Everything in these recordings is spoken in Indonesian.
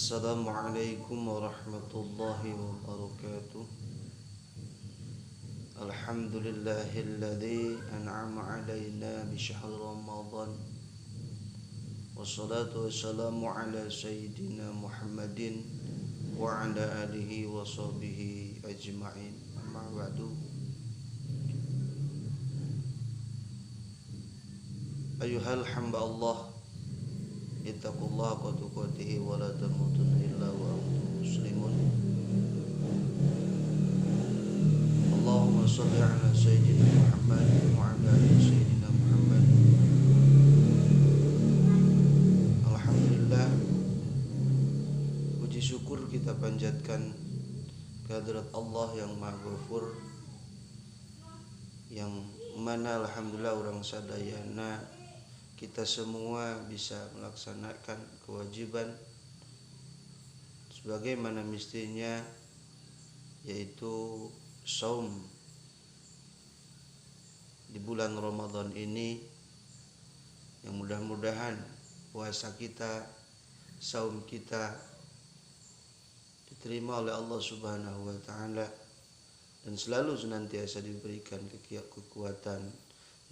Assalamualaikum warahmatullahi wabarakatuh. Alhamdulillahilladzi an'ama alaina bi syahr Ramadan. Wassalatu wassalamu ala sayyidina Muhammadin wa ala alihi wa sahbihi ajma'in. Amma ba'du. Ayuhal hamba Allah, ittaqullaha haqqa tuqatih wa la tamutunna illa wa antum muslimun. Allahumma shalli ala sayyidina Muhammad wa ala ali sayyidina Muhammad. Alhamdulillah, puji syukur kita panjatkan kehadirat Allah yang Maha Ghafur, yang mana alhamdulillah orang sadayana kita semua bisa melaksanakan kewajiban sebagaimana mestinya, yaitu saum di bulan Ramadan ini, yang mudah-mudahan puasa kita, saum kita diterima oleh Allah Subhanahu wa taala dan selalu senantiasa diberikan kekuatan,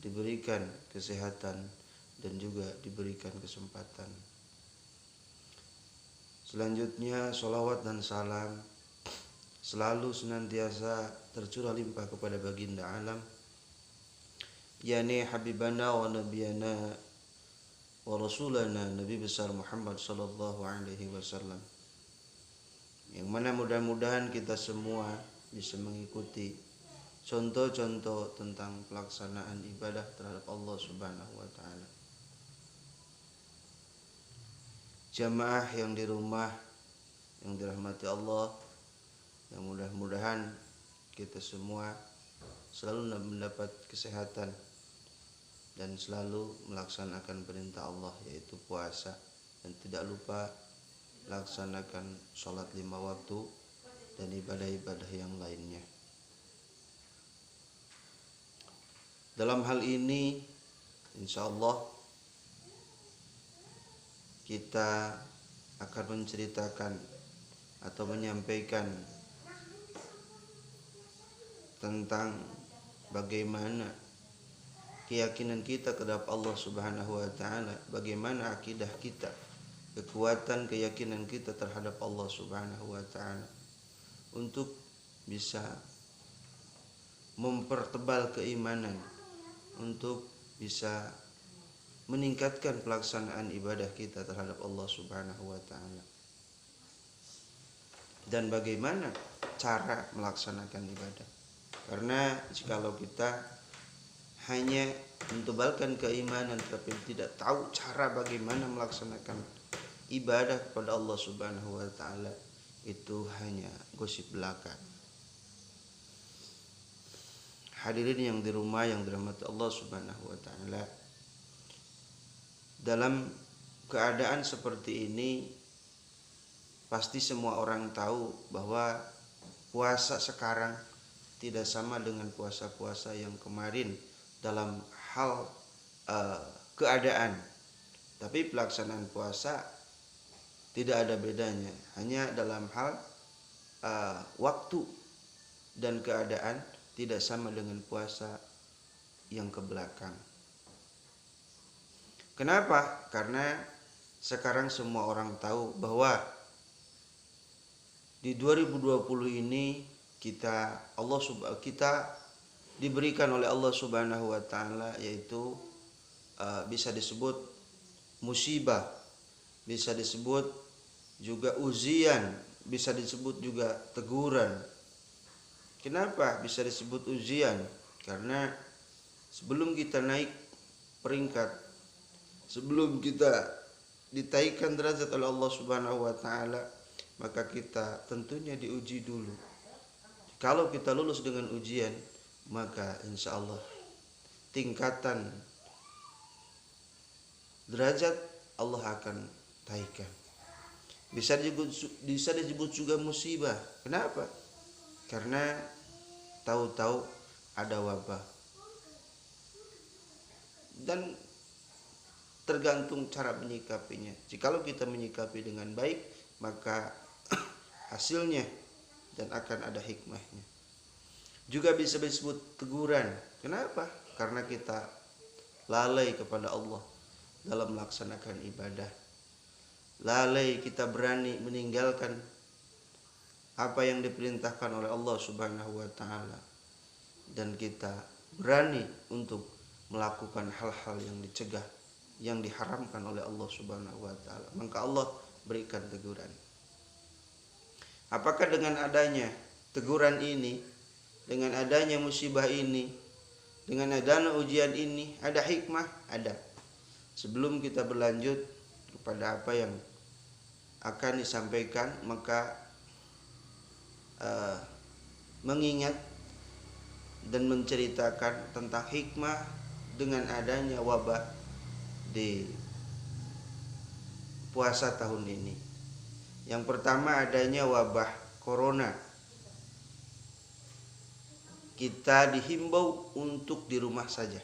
diberikan kesehatan dan juga diberikan kesempatan. Selanjutnya salawat dan salam selalu senantiasa tercurah limpah kepada baginda alam, yakni habibana wa nabiyana wa rasulana Nabi besar Muhammad sallallahu alaihi wasallam, yang mana mudah-mudahan kita semua bisa mengikuti contoh-contoh tentang pelaksanaan ibadah terhadap Allah Subhanahu wa taala. Jamaah yang di rumah yang dirahmati Allah, yang mudah-mudahan kita semua selalu mendapat kesehatan dan selalu melaksanakan perintah Allah, yaitu puasa, dan tidak lupa laksanakan sholat 5 waktu dan ibadah-ibadah yang lainnya. Dalam hal ini insya Allah kita akan menceritakan atau menyampaikan tentang bagaimana keyakinan kita terhadap Allah Subhanahu wa taala, bagaimana akidah kita, kekuatan keyakinan kita terhadap Allah Subhanahu wa taala untuk bisa mempertebal keimanan, untuk bisa meningkatkan pelaksanaan ibadah kita terhadap Allah Subhanahu wa taala. Dan bagaimana cara melaksanakan ibadah? Karena jikalau kita hanya mentebalkan keimanan tapi tidak tahu cara bagaimana melaksanakan ibadah kepada Allah Subhanahu wa taala, itu hanya gosip belaka. Hadirin yang di rumah yang dirahmati Allah Subhanahu wa taala, dalam keadaan seperti ini pasti semua orang tahu bahwa puasa sekarang tidak sama dengan puasa-puasa yang kemarin dalam hal keadaan, tapi pelaksanaan puasa tidak ada bedanya, hanya dalam hal waktu dan keadaan tidak sama dengan puasa yang ke belakang. Kenapa? Karena sekarang semua orang tahu bahwa di 2020 ini kita diberikan oleh Allah Subhanahu wa taala, yaitu bisa disebut musibah, bisa disebut juga ujian, bisa disebut juga teguran. Kenapa bisa disebut ujian? Karena sebelum kita naik peringkat, sebelum kita ditaikkan derajat oleh Allah Subhanahu wa taala, maka kita tentunya diuji dulu. Kalau kita lulus dengan ujian, maka insya Allah tingkatan derajat Allah akan taikkan. Bisa disebut juga musibah. Kenapa? Karena tahu-tahu ada wabah. Dan tergantung cara menyikapinya. Jikalau kita menyikapi dengan baik, maka hasilnya dan akan ada hikmahnya. Juga bisa disebut teguran. Kenapa? Karena kita lalai kepada Allah dalam melaksanakan ibadah. Lalai, kita berani meninggalkan apa yang diperintahkan oleh Allah Subhanahu wa taala, dan kita berani untuk melakukan hal-hal yang dicegah, yang diharamkan oleh Allah Subhanahu wa taala, maka Allah berikan teguran. Apakah dengan adanya teguran ini, dengan adanya musibah ini, dengan adanya ujian ini ada hikmah? Ada. Sebelum kita berlanjut kepada apa yang akan disampaikan, maka mengingat dan menceritakan tentang hikmah dengan adanya wabah di puasa tahun ini. Yang pertama, adanya wabah corona. Kita dihimbau untuk di rumah saja.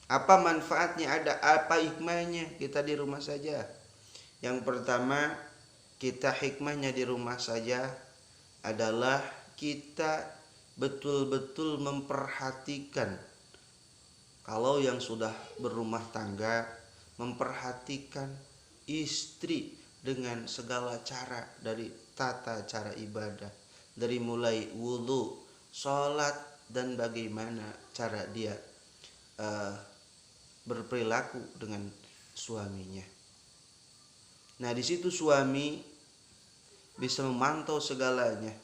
Apa manfaatnya? Ada apa hikmahnya kita di rumah saja? Yang pertama, kita hikmahnya di rumah saja adalah kita betul-betul memperhatikan. Kalau yang sudah berumah tangga, memperhatikan istri dengan segala cara, dari tata cara ibadah, dari mulai wudu, sholat, dan bagaimana cara dia berperilaku dengan suaminya. Nah, di situ suami bisa memantau segalanya.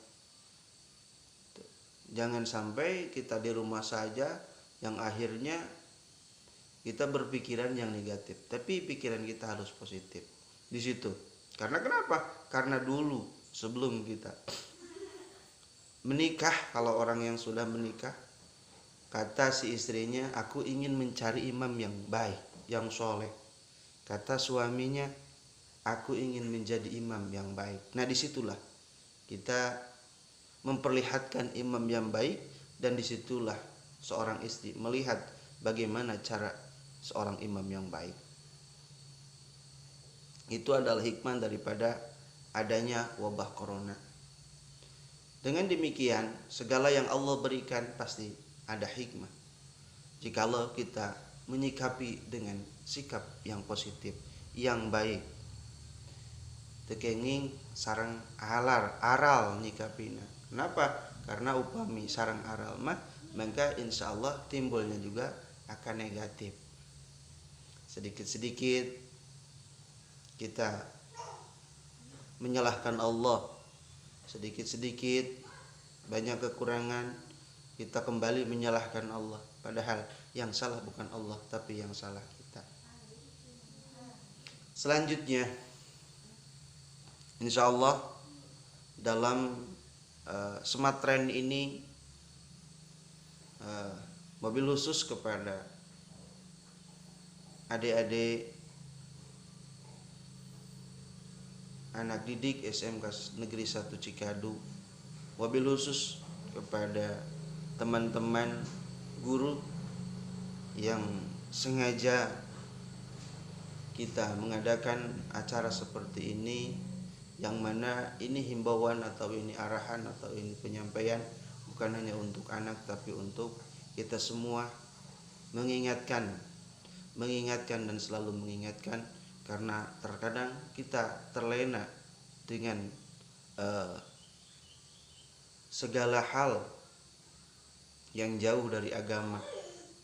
Jangan sampai kita di rumah saja yang akhirnya kita berpikiran yang negatif, tapi pikiran kita harus positif di situ. Karena kenapa? Karena dulu sebelum kita menikah, kalau orang yang sudah menikah, kata si istrinya, aku ingin mencari imam yang baik, yang soleh. Kata suaminya, aku ingin menjadi imam yang baik. Nah, disitulah kita memperlihatkan imam yang baik, dan disitulah seorang istri melihat bagaimana cara seorang imam yang baik. Itu adalah hikmah daripada adanya wabah corona. Dengan demikian, segala yang Allah berikan pasti ada hikmah. Jikalau kita menyikapi dengan sikap yang positif, yang baik. Tekenging sarang aral nyikapina. Kenapa? Karena upami sarang aral mah, maka insya Allah timbulnya juga akan negatif. Sedikit-sedikit kita menyalahkan Allah, sedikit-sedikit banyak kekurangan, kita kembali menyalahkan Allah. Padahal yang salah bukan Allah, tapi yang salah kita. Selanjutnya, insya Allah dalam Sematren ini mobil khusus kepada adik-adik anak didik SMK Negeri 1 Cikadu, mobil khusus kepada teman-teman guru yang sengaja kita mengadakan acara seperti ini, yang mana ini himbauan atau ini arahan atau ini penyampaian bukan hanya untuk anak, tapi untuk kita semua, mengingatkan dan selalu mengingatkan. Karena terkadang kita terlena dengan segala hal yang jauh dari agama,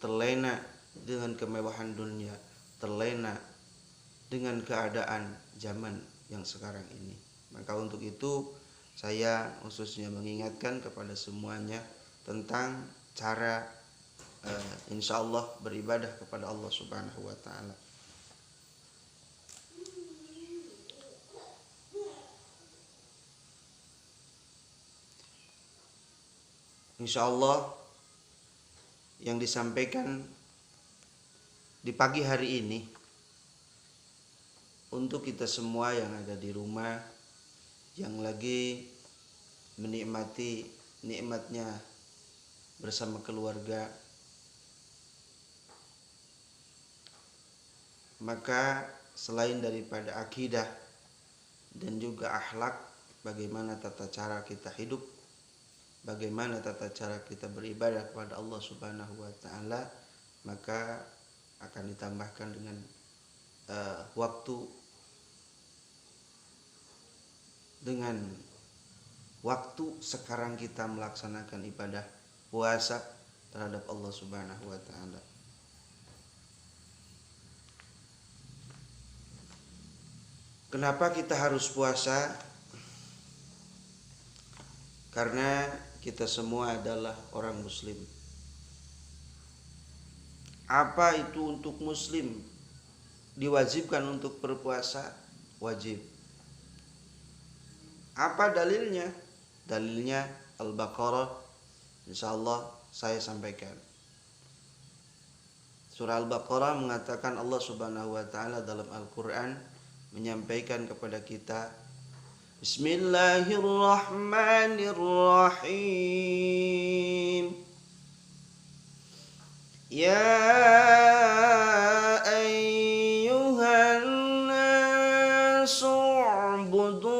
terlena dengan kemewahan dunia, terlena dengan keadaan zaman yang sekarang ini. Maka untuk itu saya khususnya mengingatkan kepada semuanya tentang cara insya Allah beribadah kepada Allah Subhanahu wa ta'ala. Insya Allah yang disampaikan di pagi hari ini untuk kita semua yang ada di rumah, yang lagi menikmati nikmatnya bersama keluarga, maka selain daripada akidah dan juga juga akhlak, bagaimana tata cara kita hidup, bagaimana tata cara kita beribadah kepada Allah Subhanahu wa taala, maka akan ditambahkan dengan waktu sekarang kita melaksanakan ibadah puasa terhadap Allah Subhanahu wa taala. Kenapa kita harus puasa? Karena kita semua adalah orang muslim. Apa itu untuk muslim diwajibkan untuk berpuasa? Wajib. Apa dalilnya? Dalilnya Al-Baqarah. Insyaallah saya sampaikan. Surah Al-Baqarah mengatakan Allah Subhanahu wa taala dalam Al-Qur'an menyampaikan kepada kita, Bismillahirrahmanirrahim. Ya ayyuhan nasu u'budu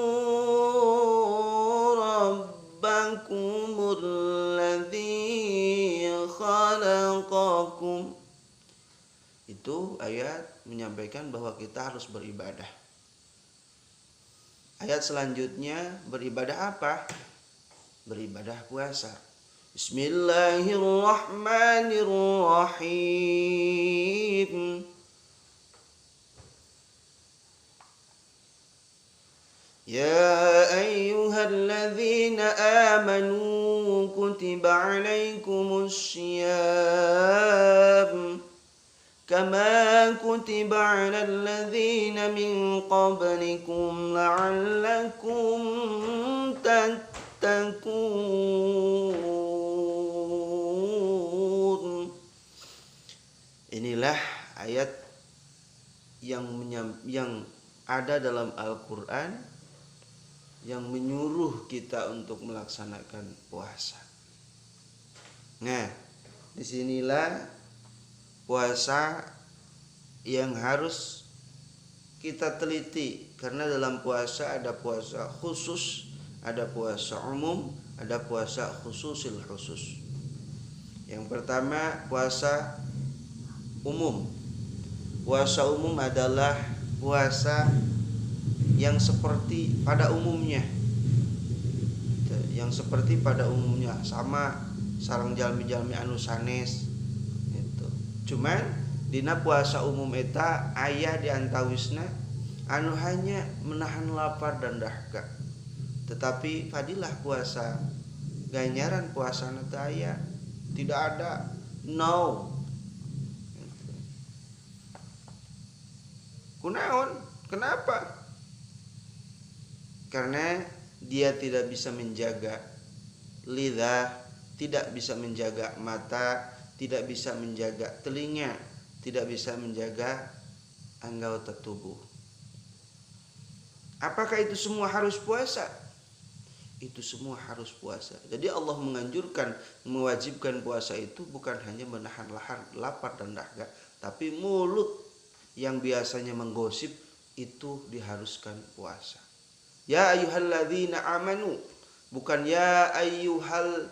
rabbakumul ladzi khalaqakum. Itu ayat menyampaikan bahwa kita harus beribadah. Ayat selanjutnya beribadah apa? Beribadah puasa. Bismillahirrahmanirrahim. Ya ayyuhalladzina amanu kutiba alaikumus syiyam kama kutiba 'alal ladzina min qablikum la'allakum tattaqun. Inilah ayat yang ada dalam Al-Qur'an yang menyuruh kita untuk melaksanakan puasa. Nah, disinilah puasa yang harus kita teliti, karena dalam puasa ada puasa khusus, ada puasa umum, ada puasa khususil khusus. Yang pertama puasa umum. Puasa umum adalah puasa yang seperti pada umumnya, sama sareng jalmi-jalmi anu sanes. Cuman dina puasa umum eta aya di antawisna anu hanya menahan lapar dan dahaga. Tetapi fadilah puasa, ganjaran puasana teu aya, tidak ada. No. Kunaon? Kenapa? Karena dia tidak bisa menjaga lidah, tidak bisa menjaga mata, tidak bisa menjaga telinga, tidak bisa menjaga anggota tubuh. Apakah itu semua harus puasa? Itu semua harus puasa. Jadi Allah menganjurkan, mewajibkan puasa itu bukan hanya menahan lapar dan dahaga, tapi mulut yang biasanya menggosip itu diharuskan puasa. Ya ayyuhalladzina amanu, bukan ya ayyuhal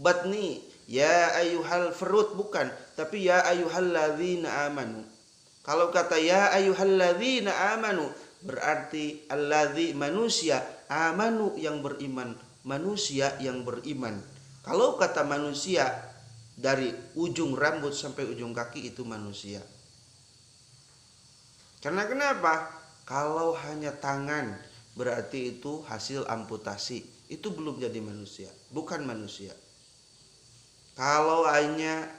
batni, ya ayyuhal furud, bukan, tapi ya ayyuhalladzina amanu. Kalau kata ya ayyuhalladzina amanu berarti alladzi manusia, amanu yang beriman, manusia yang beriman. Kalau kata manusia dari ujung rambut sampai ujung kaki itu manusia. Karena kenapa? Kalau hanya tangan berarti itu hasil amputasi, itu belum jadi manusia, bukan manusia. Kalau hanya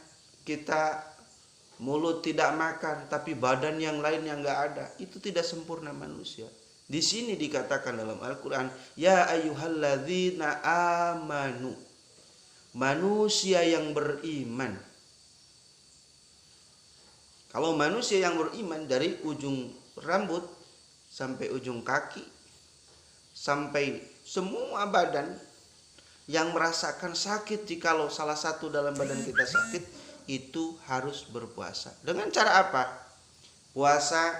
kita mulut tidak makan tapi badan yang lain yang enggak ada, itu tidak sempurna manusia. Di sini dikatakan dalam Al-Qur'an, ya ayyuhalladzina amanu, manusia yang beriman. Kalau manusia yang beriman dari ujung rambut sampai ujung kaki, sampai semua badan, yang merasakan sakit jikalau salah satu dalam badan kita sakit, itu harus berpuasa. Dengan cara apa? Puasa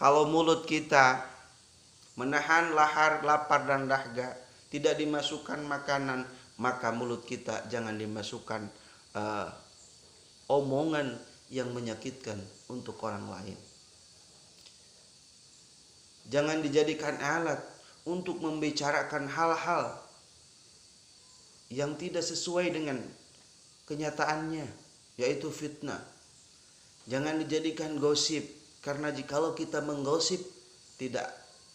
Kalau mulut kita menahan lahar, lapar dan dahaga, tidak dimasukkan makanan, maka mulut kita jangan dimasukkan omongan yang menyakitkan untuk orang lain. Jangan dijadikan alat untuk membicarakan hal-hal yang tidak sesuai dengan kenyataannya, yaitu fitnah. Jangan dijadikan gosip, karena jikalau kita menggosip tidak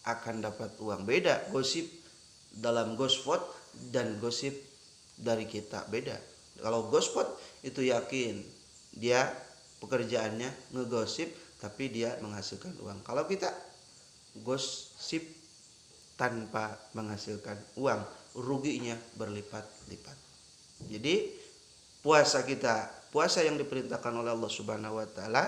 akan dapat uang. Beda gosip dalam gospot dan gosip dari kita, beda. Kalau gospot itu yakin dia pekerjaannya ngegosip tapi dia menghasilkan uang. Kalau kita gosip tanpa menghasilkan uang, ruginya berlipat-lipat. Jadi puasa kita, puasa yang diperintahkan oleh Allah Subhanahu wa taala,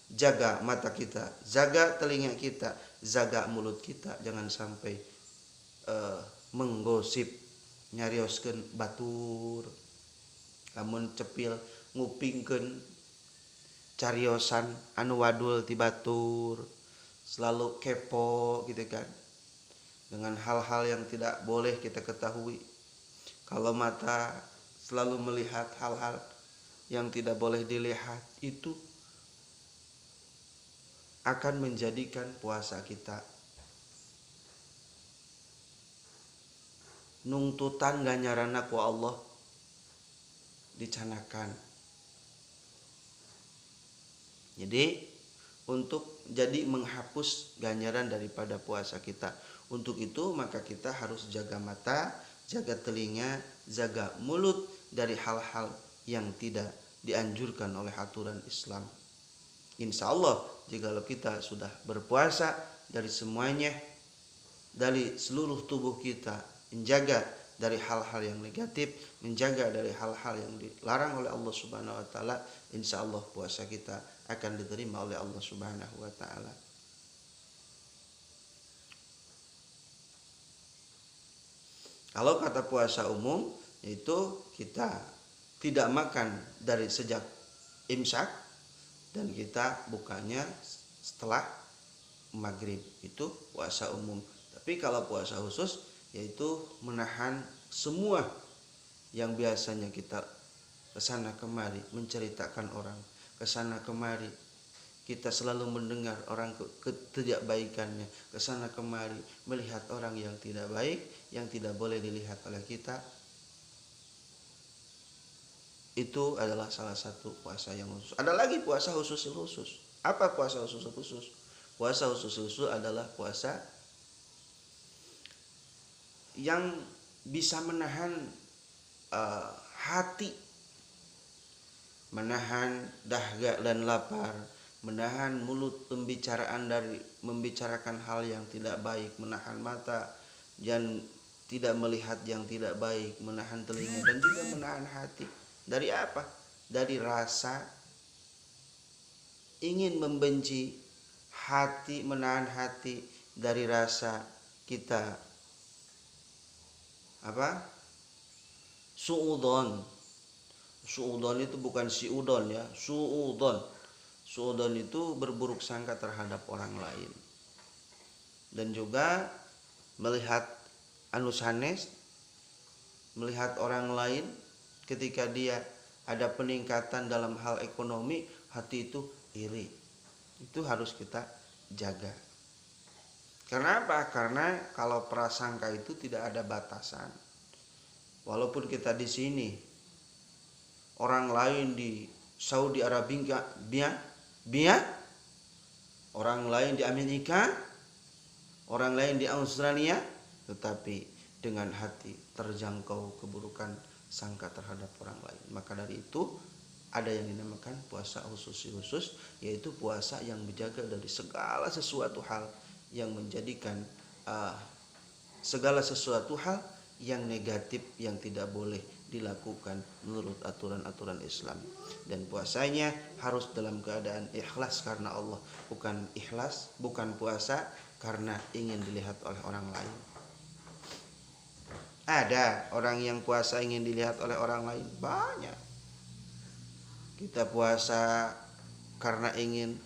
jaga mata kita, jaga telinga kita, jaga mulut kita, jangan sampai menggosip, nyarioskeun batur, lamun cepil ngupingkeun cariosan anu wadul ti batur, selalu kepo gitu kan, dengan hal-hal yang tidak boleh kita ketahui. Kalau mata selalu melihat hal-hal yang tidak boleh dilihat, itu akan menjadikan puasa kita nungtutan ganjaranna ku Allah dicanakan. Jadi untuk jadi menghapus ganjaran daripada puasa kita, untuk itu maka kita harus jaga mata, jaga telinga, jaga mulut dari hal-hal yang tidak dianjurkan oleh aturan Islam. Insya Allah jika kita sudah berpuasa dari semuanya, dari seluruh tubuh kita, menjaga dari hal-hal yang negatif, menjaga dari hal-hal yang dilarang oleh Allah Subhanahu wa taala, insya Allah puasa kita akan diterima oleh Allah Subhanahu wa taala. Kalau kata puasa umum, yaitu kita tidak makan dari sejak imsak dan kita bukanya setelah maghrib, itu puasa umum. Tapi kalau puasa khusus, yaitu menahan semua yang biasanya kita kesana kemari menceritakan orang, kesana kemari kita selalu mendengar orang ketidakbaikannya, kesana kemari melihat orang yang tidak baik, yang tidak boleh dilihat oleh kita. Itu adalah salah satu puasa yang khusus. Ada lagi puasa khusus. Apa puasa khusus? Puasa khusus adalah puasa yang bisa menahan hati, menahan dahaga dan lapar, menahan mulut pembicaraan dari membicarakan hal yang tidak baik, menahan mata dan tidak melihat yang tidak baik, menahan telinga dan juga menahan hati. Dari apa? Dari rasa ingin membenci, hati menahan hati dari rasa kita suudon. Suudon itu bukan si udon ya, suudon. Suudon itu berburuk sangka terhadap orang lain. Dan juga melihat anu sanes, melihat orang lain ketika dia ada peningkatan dalam hal ekonomi, hati itu iri. Itu harus kita jaga. Karena apa? Karena kalau prasangka itu tidak ada batasan. Walaupun kita di sini, orang lain di Saudi Arabia, orang lain di Amerika, orang lain di Australia, tetapi dengan hati terjangkau keburukan sangka terhadap orang lain. Maka dari itu ada yang dinamakan puasa khusus, yaitu puasa yang menjaga dari segala sesuatu hal yang menjadikan segala sesuatu hal yang negatif yang tidak boleh dilakukan menurut aturan-aturan Islam. Dan puasanya harus dalam keadaan ikhlas karena Allah, bukan puasa karena ingin dilihat oleh orang lain. Ada orang yang puasa ingin dilihat oleh orang lain, banyak. Kita puasa karena ingin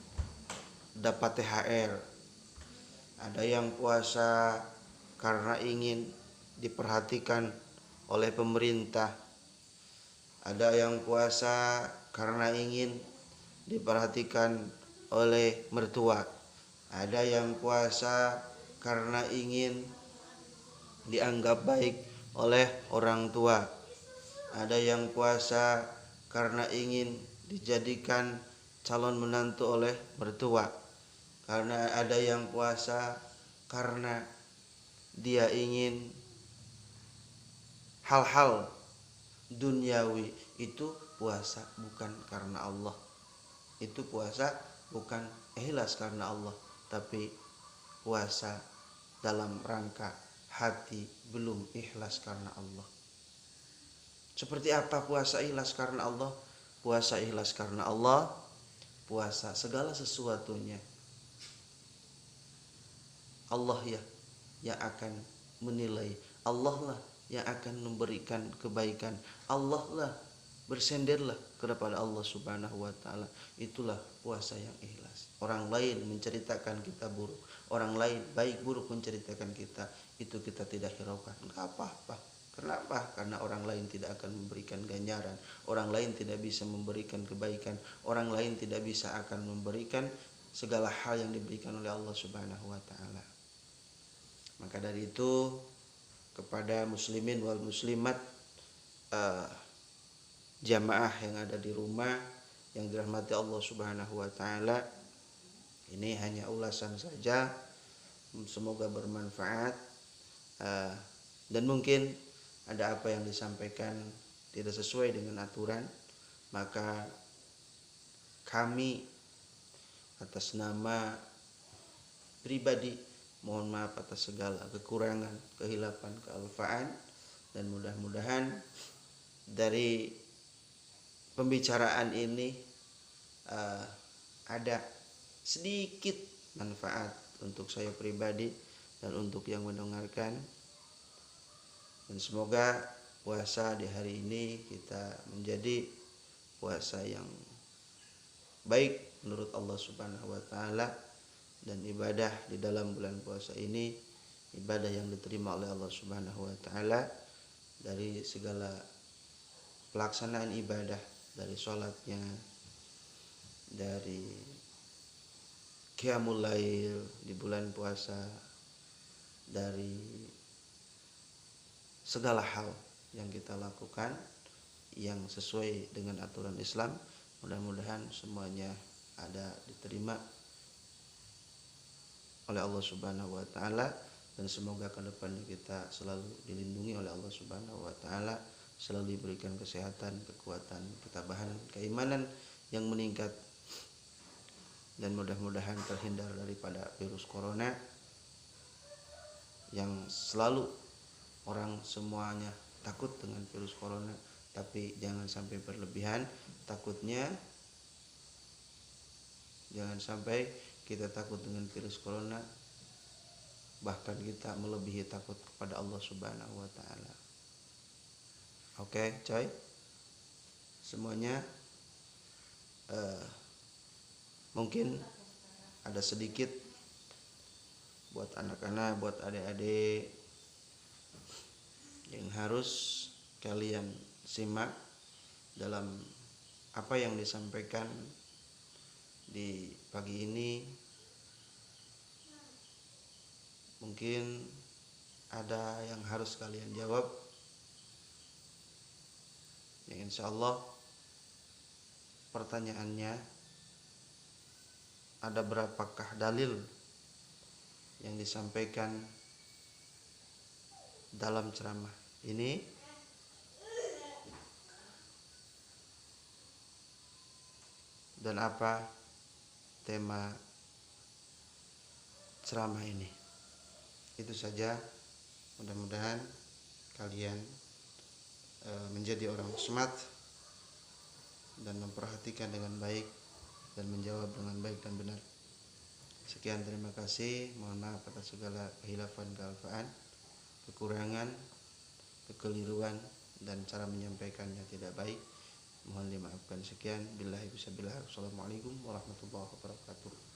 dapat THR, Ada yang puasa karena ingin diperhatikan oleh pemerintah. Ada yang puasa karena ingin diperhatikan oleh mertua. Ada yang puasa karena ingin dianggap baik oleh orang tua. Ada yang puasa karena ingin dijadikan calon menantu oleh mertua. Karena ada yang puasa karena dia ingin hal-hal duniawi. Itu puasa bukan karena Allah. Itu puasa bukan ikhlas karena Allah, tapi puasa dalam rangka hati belum ikhlas karena Allah. Seperti apa puasa ikhlas karena Allah? Puasa ikhlas karena Allah, puasa segala sesuatunya Allah ya yang akan menilai. Allah lah yang akan memberikan kebaikan. Allah lah, bersenderlah kepada Allah Subhanahu wa taala. Itulah puasa yang ikhlas. Orang lain menceritakan kita buruk, orang lain baik buruk menceritakan kita, itu kita tidak hiraukan. Enggak apa-apa. Kenapa? Karena orang lain tidak akan memberikan ganjaran, orang lain tidak bisa memberikan kebaikan, orang lain tidak bisa akan memberikan segala hal yang diberikan oleh Allah Subhanahu wa taala. Maka dari itu, kepada muslimin wal muslimat, jamaah yang ada di rumah yang dirahmati Allah Subhanahu wa taala, ini hanya ulasan saja, semoga bermanfaat, dan mungkin ada apa yang disampaikan tidak sesuai dengan aturan, maka kami atas nama pribadi mohon maaf atas segala kekurangan, kehilapan, kealfaan, dan mudah-mudahan dari pembicaraan ini ada sedikit manfaat untuk saya pribadi dan untuk yang mendengarkan. Dan semoga puasa di hari ini kita menjadi puasa yang baik menurut Allah Subhanahu wa taala, dan ibadah di dalam bulan puasa ini ibadah yang diterima oleh Allah Subhanahu wa taala dari segala pelaksanaan ibadah, dari sholatnya, dari qiyamul lail di bulan puasa, dari segala hal yang kita lakukan yang sesuai dengan aturan Islam. Mudah-mudahan semuanya ada diterima oleh Allah Subhanahu wa taala, dan semoga ke depannya kita selalu dilindungi oleh Allah Subhanahu wa taala, selalu diberikan kesehatan, kekuatan, ketabahan, keimanan yang meningkat, dan mudah-mudahan terhindar daripada virus corona yang selalu orang semuanya takut dengan virus corona, tapi jangan sampai berlebihan takutnya. Jangan sampai kita takut dengan virus corona, bahkan kita melebihi takut kepada Allah Subhanahu wa taala. Oke, coy. Semuanya mungkin ada sedikit buat anak-anak, buat adik-adik yang harus kalian simak dalam apa yang disampaikan di pagi ini. Mungkin ada yang harus kalian jawab, yang insya Allah pertanyaannya, ada berapakah dalil yang disampaikan dalam ceramah ini, dan apa tema ceramah ini. Itu saja. Mudah-mudahan kalian menjadi orang smart dan memperhatikan dengan baik dan menjawab dengan baik dan benar. Sekian, terima kasih. Mohon maaf atas segala kehilafan, kealfaan, kekurangan, kekeliruan, dan cara menyampaikannya tidak baik. Mohon dimaafkan. Sekian, billahi fisabilillah. Wassalamualaikum warahmatullahi wabarakatuh.